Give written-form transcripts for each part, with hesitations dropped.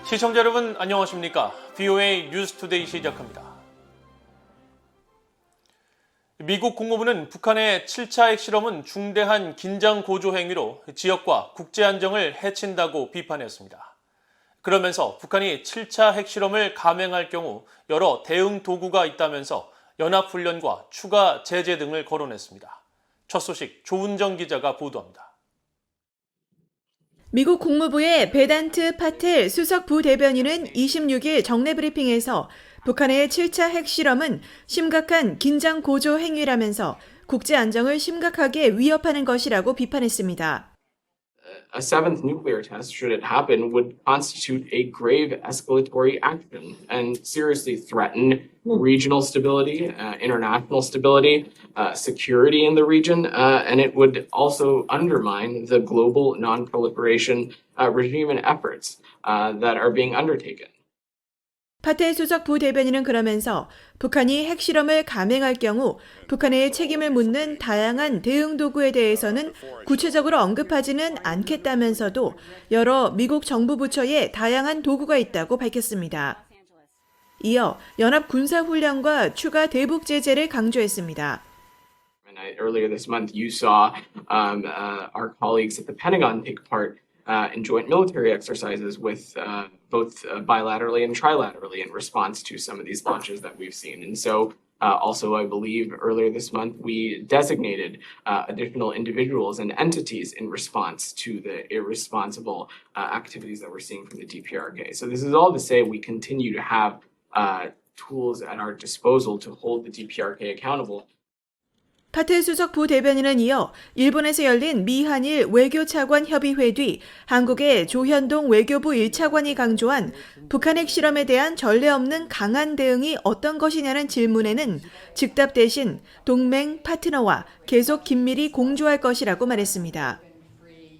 시청자 여러분 안녕하십니까? VOA 뉴스투데이 시작합니다. 미국 국무부는 북한의 7차 핵실험은 중대한 긴장 고조 행위로 지역과 국제 안정을 해친다고 비판했습니다. 그러면서 북한이 7차 핵실험을 감행할 경우 여러 대응 도구가 있다면서 연합훈련과 추가 제재 등을 거론했습니다. 첫 소식 조은정 기자가 보도합니다. 미국 국무부의 베단트 파텔 수석 부대변인은 26일 정례 브리핑에서 북한의 7차 핵실험은 심각한 긴장 고조 행위라면서 국제 안정을 심각하게 위협하는 것이라고 비판했습니다. A seventh nuclear test, should it happen, would constitute a grave escalatory action and seriously threaten regional stability, international stability, security in the region, and it would also undermine the global non-proliferation regime and efforts that are being undertaken. 파텔 수석 부대변인은 그러면서 북한이 핵실험을 감행할 경우 북한의 책임을 묻는 다양한 대응 도구에 대해서는 구체적으로 언급하지는 않겠다면서도 여러 미국 정부 부처에 다양한 도구가 있다고 밝혔습니다. 이어 연합 군사훈련과 추가 대북 제재를 강조했습니다. Earlier this month, you saw our colleagues at the Pentagon take part in joint military exercises with both bilaterally and trilaterally in response to some of these launches that we've seen. And so also, I believe earlier this month, we designated additional individuals and entities in response to the irresponsible activities that we're seeing from the DPRK. So this is all to say we continue to have tools at our disposal to hold the DPRK accountable. 파텔 수석 부대변인은 이어 일본에서 열린 미한일 외교차관 협의회 뒤 한국의 조현동 외교부 1차관이 강조한 북한 핵실험에 대한 전례 없는 강한 대응이 어떤 것이냐는 질문에는 즉답 대신 동맹 파트너와 계속 긴밀히 공조할 것이라고 말했습니다.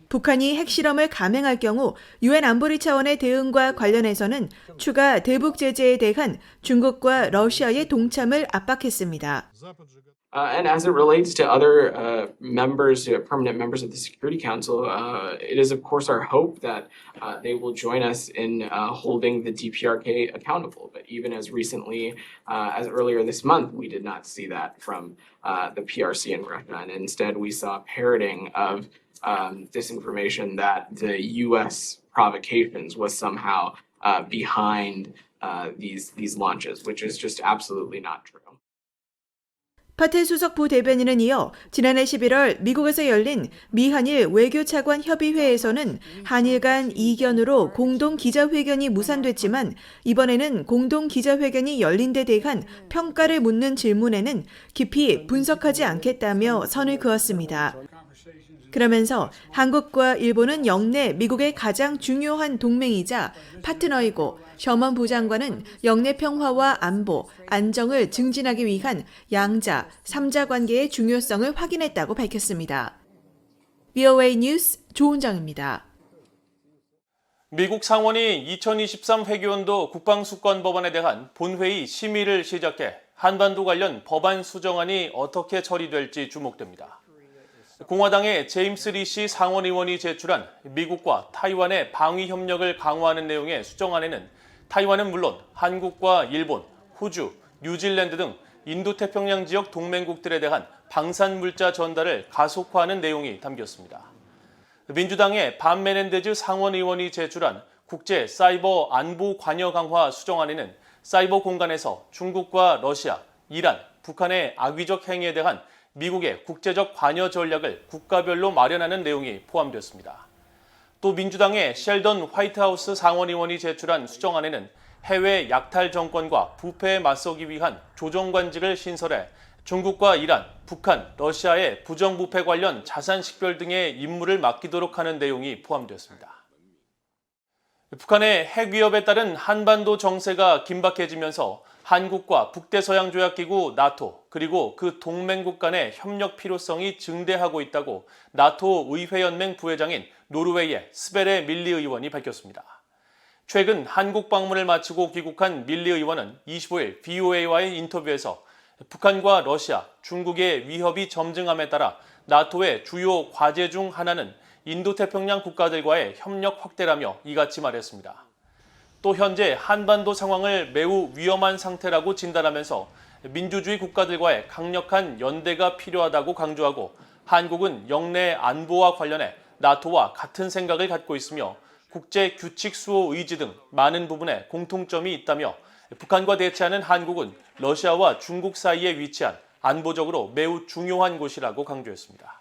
북한이 핵실험을 감행할 경우 유엔 안보리 차원의 대응과 관련해서는 추가 대북 제재에 대한 중국과 러시아의 동참을 압박했습니다. And as it relates to other members, permanent members of the Security Council, it is, of course, our hope that they will join us in holding the DPRK accountable. But even as recently as earlier this month, we did not see that from the PRC in Russia. And instead, we saw parroting of disinformation that the U.S. provocations was somehow behind these launches, which is just absolutely not true. 파텔 수석 부대변인은 이어 지난해 11월 미국에서 열린 미한일 외교차관 협의회에서는 한일 간 이견으로 공동 기자회견이 무산됐지만 이번에는 공동 기자회견이 열린 데 대한 평가를 묻는 질문에는 깊이 분석하지 않겠다며 선을 그었습니다. 그러면서 한국과 일본은 영내 미국의 가장 중요한 동맹이자 파트너이고 셔먼 부장관은 영내 평화와 안보, 안정을 증진하기 위한 양자, 삼자 관계의 중요성을 확인했다고 밝혔습니다. VOA 뉴스 조은정입니다. 미국 상원이 2023 회계연도 국방수권 법안에 대한 본회의 심의를 시작해 한반도 관련 법안 수정안이 어떻게 처리될지 주목됩니다. 공화당의 제임스 리시 상원의원이 제출한 미국과 타이완의 방위 협력을 강화하는 내용의 수정안에는 타이완은 물론 한국과 일본, 호주, 뉴질랜드 등 인도태평양 지역 동맹국들에 대한 방산물자 전달을 가속화하는 내용이 담겼습니다. 민주당의 반 메넨데즈 상원의원이 제출한 국제 사이버 안보 관여 강화 수정안에는 사이버 공간에서 중국과 러시아, 이란, 북한의 악의적 행위에 대한 미국의 국제적 관여 전략을 국가별로 마련하는 내용이 포함되었습니다. 또 민주당의 셸던 화이트하우스 상원의원이 제출한 수정안에는 해외 약탈 정권과 부패에 맞서기 위한 조정관직을 신설해 중국과 이란, 북한, 러시아의 부정부패 관련 자산 식별 등의 임무를 맡기도록 하는 내용이 포함되었습니다. 북한의 핵 위협에 따른 한반도 정세가 긴박해지면서 한국과 북대서양조약기구 나토 그리고 그 동맹국 간의 협력 필요성이 증대하고 있다고 나토 의회연맹 부회장인 노르웨이의 스베레 밀리 의원이 밝혔습니다. 최근 한국 방문을 마치고 귀국한 밀리 의원은 25일 VOA와의 인터뷰에서 북한과 러시아, 중국의 위협이 점증함에 따라 나토의 주요 과제 중 하나는 인도태평양 국가들과의 협력 확대라며 이같이 말했습니다. 또 현재 한반도 상황을 매우 위험한 상태라고 진단하면서 민주주의 국가들과의 강력한 연대가 필요하다고 강조하고 한국은 영내 안보와 관련해 나토와 같은 생각을 갖고 있으며 국제 규칙 수호 의지 등 많은 부분에 공통점이 있다며 북한과 대치하는 한국은 러시아와 중국 사이에 위치한 안보적으로 매우 중요한 곳이라고 강조했습니다.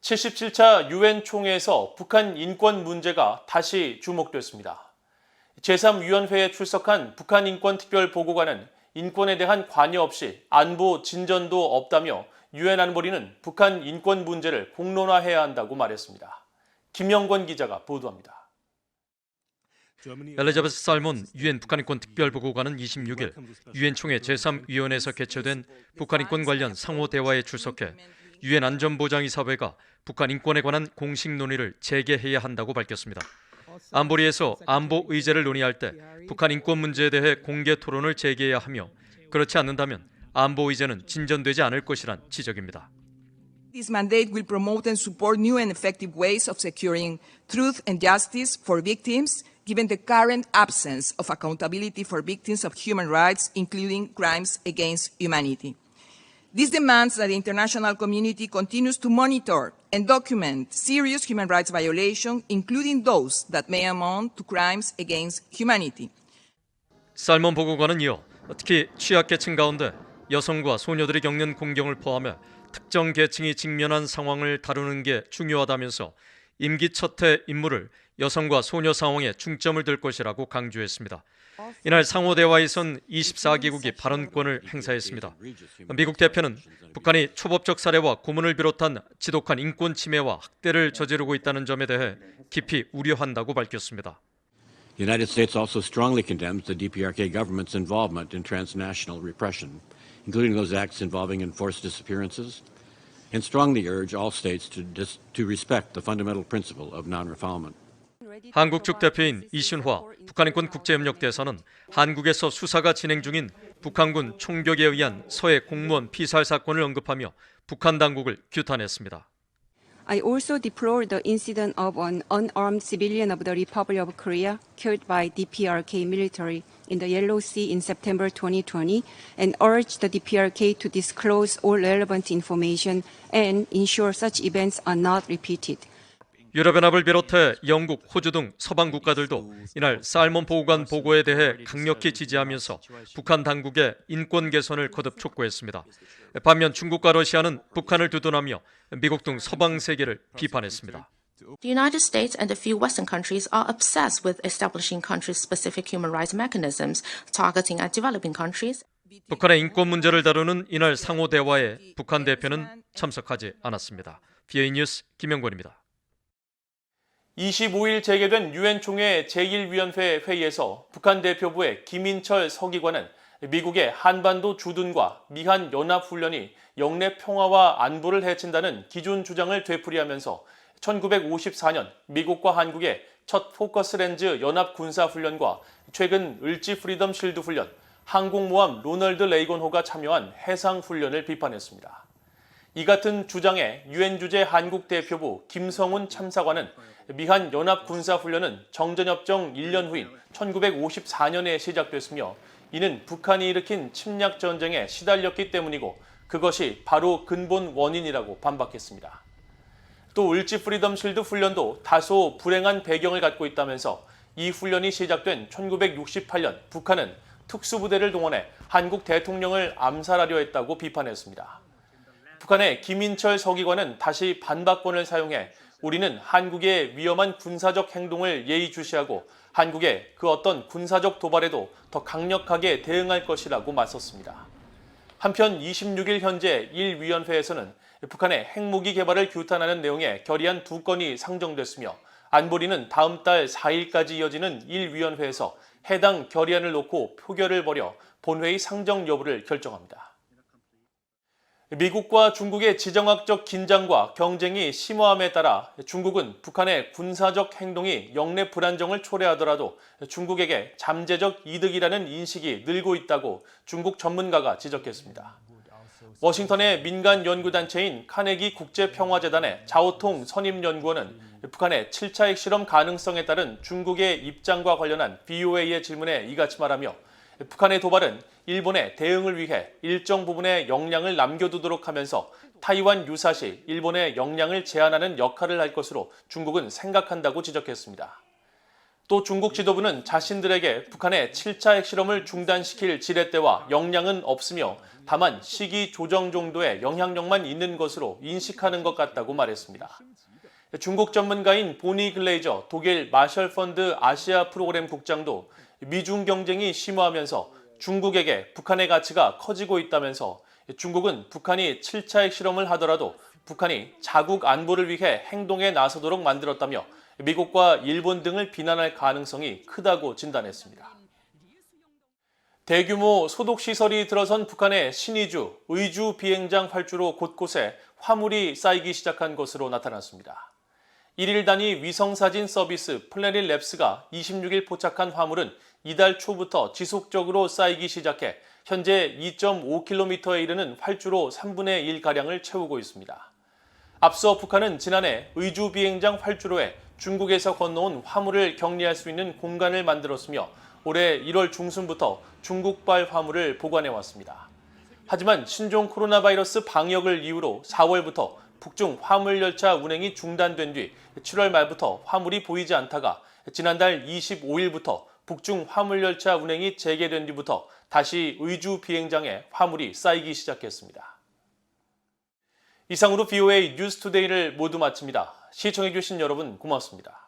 77차 유엔 총회에서 북한 인권 문제가 다시 주목됐습니다. 제3위원회에 출석한 북한 인권 특별보고관은 인권에 대한 관여 없이 안보 진전도 없다며 유엔 안보리는 북한 인권 문제를 공론화해야 한다고 말했습니다. 김영권 기자가 보도합니다. 엘리자베스 살몬 유엔 북한인권 특별보고관은 26일 유엔 총회 제3위원회에서 개최된 북한인권 관련 상호 대화에 출석해 유엔 안전보장이사회가 북한 인권에 관한 공식 논의를 재개해야 한다고 밝혔습니다. 안보리에서 안보 의제를 논의할 때 북한 인권 문제에 대해 공개 토론을 재개해야 하며 그렇지 않는다면 안보 의제는 진전되지 않을 것이란 지적입니다. This mandate will promote and support new and effective ways of securing truth and justice for victims, given the current absence of accountability for victims of human rights, including crimes against humanity. This demands that the international community continues to monitor and document serious human rights violations, including those that may amount to crimes against humanity. 살몬 보고관은 이어 특히 취약계층 가운데 여성과 소녀들이 겪는 공경을 포함해 특정 계층이 직면한 상황을 다루는 게 중요하다면서 임기 첫 해 임무를 여성과 소녀 상황에 중점을 둘 것이라고 강조했습니다. 이날 상호 대화에선 24개국이 발언권을 행사했습니다. 미국 대표는 북한이 초법적 살해와 고문을 비롯한 지독한 인권 침해와 학대를 저지르고 있다는 점에 대해 깊이 우려한다고 밝혔습니다. The United States also strongly condemns the DPRK government's involvement in transnational repression, including those acts involving enforced disappearances, and strongly urge all states to respect the fundamental principle of non-refoulement. 한국 측 대표인 이신화 북한인권 국제협력대사는 한국에서 수사가 진행 중인 북한군 총격에 의한 서해 공무원 피살 사건을 언급하며 북한 당국을 규탄했습니다. I also deplore the incident of an unarmed civilian of the Republic of Korea killed by DPRK military in the Yellow Sea in September 2020 and urge the DPRK to disclose all relevant information and ensure such events are not repeated. 유럽연합을 비롯해 영국, 호주 등 서방 국가들도 이날 살몬 보고관 보고에 대해 강력히 지지하면서 북한 당국의 인권 개선을 거듭 촉구했습니다. 반면 중국과 러시아는 북한을 두둔하며 미국 등 서방 세계를 비판했습니다. The United States and a few Western countries are obsessed with establishing country-specific human rights mechanisms targeting at developing countries. 북한의 인권 문제를 다루는 이날 상호 대화에 북한 대표는 참석하지 않았습니다. BA 뉴스 김영권입니다. 25일 재개된 유엔 총회 제1위원회 회의에서 북한 대표부의 김인철 서기관은 미국의 한반도 주둔과 미한 연합훈련이 영내 평화와 안보를 해친다는 기존 주장을 되풀이하면서 1954년 미국과 한국의 첫 포커스 렌즈 연합 군사훈련과 최근 을지 프리덤 실드 훈련, 항공모함 로널드 레이건호가 참여한 해상훈련을 비판했습니다. 이 같은 주장에 유엔 주재 한국 대표부 김성훈 참사관은 미한 연합 군사훈련은 정전협정 1년 후인 1954년에 시작됐으며 이는 북한이 일으킨 침략 전쟁에 시달렸기 때문이고 그것이 바로 근본 원인이라고 반박했습니다. 또 을지 프리덤 실드 훈련도 다소 불행한 배경을 갖고 있다면서 이 훈련이 시작된 1968년 북한은 특수부대를 동원해 한국 대통령을 암살하려 했다고 비판했습니다. 북한의 김인철 서기관은 다시 반박권을 사용해 우리는 한국의 위험한 군사적 행동을 예의주시하고 한국의 그 어떤 군사적 도발에도 더 강력하게 대응할 것이라고 맞섰습니다. 한편 26일 현재 1위원회에서는 북한의 핵무기 개발을 규탄하는 내용의 결의안 2건이 상정됐으며 안보리는 다음 달 4일까지 이어지는 1위원회에서 해당 결의안을 놓고 표결을 벌여 본회의 상정 여부를 결정합니다. 미국과 중국의 지정학적 긴장과 경쟁이 심화함에 따라 중국은 북한의 군사적 행동이 영내 불안정을 초래하더라도 중국에게 잠재적 이득이라는 인식이 늘고 있다고 중국 전문가가 지적했습니다. 워싱턴의 민간 연구단체인 카네기 국제평화재단의 자오통 선임연구원은 북한의 7차 핵실험 가능성에 따른 중국의 입장과 관련한 VOA의 질문에 이같이 말하며 북한의 도발은 일본의 대응을 위해 일정 부분의 역량을 남겨두도록 하면서 타이완 유사시 일본의 역량을 제한하는 역할을 할 것으로 중국은 생각한다고 지적했습니다. 또 중국 지도부는 자신들에게 북한의 7차 핵실험을 중단시킬 지렛대와 역량은 없으며 다만 시기 조정 정도의 영향력만 있는 것으로 인식하는 것 같다고 말했습니다. 중국 전문가인 보니 글레이저 독일 마셜 펀드 아시아 프로그램 국장도 미중 경쟁이 심화하면서 중국에게 북한의 가치가 커지고 있다면서 중국은 북한이 7차 핵실험을 하더라도 북한이 자국 안보를 위해 행동에 나서도록 만들었다며 미국과 일본 등을 비난할 가능성이 크다고 진단했습니다. 대규모 소독시설이 들어선 북한의 신의주, 의주 비행장 활주로 곳곳에 화물이 쌓이기 시작한 것으로 나타났습니다. 1일 단위 위성사진 서비스 플래닛 랩스가 26일 포착한 화물은 이달 초부터 지속적으로 쌓이기 시작해 현재 2.5km에 이르는 활주로 3분의 1가량을 채우고 있습니다. 앞서 북한은 지난해 의주 비행장 활주로에 중국에서 건너온 화물을 격리할 수 있는 공간을 만들었으며 올해 1월 중순부터 중국발 화물을 보관해왔습니다. 하지만 신종 코로나 바이러스 방역을 이유로 4월부터 북중 화물열차 운행이 중단된 뒤 7월 말부터 화물이 보이지 않다가 지난달 25일부터 북중 화물열차 운행이 재개된 뒤부터 다시 의주 비행장에 화물이 쌓이기 시작했습니다. 이상으로 VOA 뉴스투데이를 모두 마칩니다. 시청해주신 여러분 고맙습니다.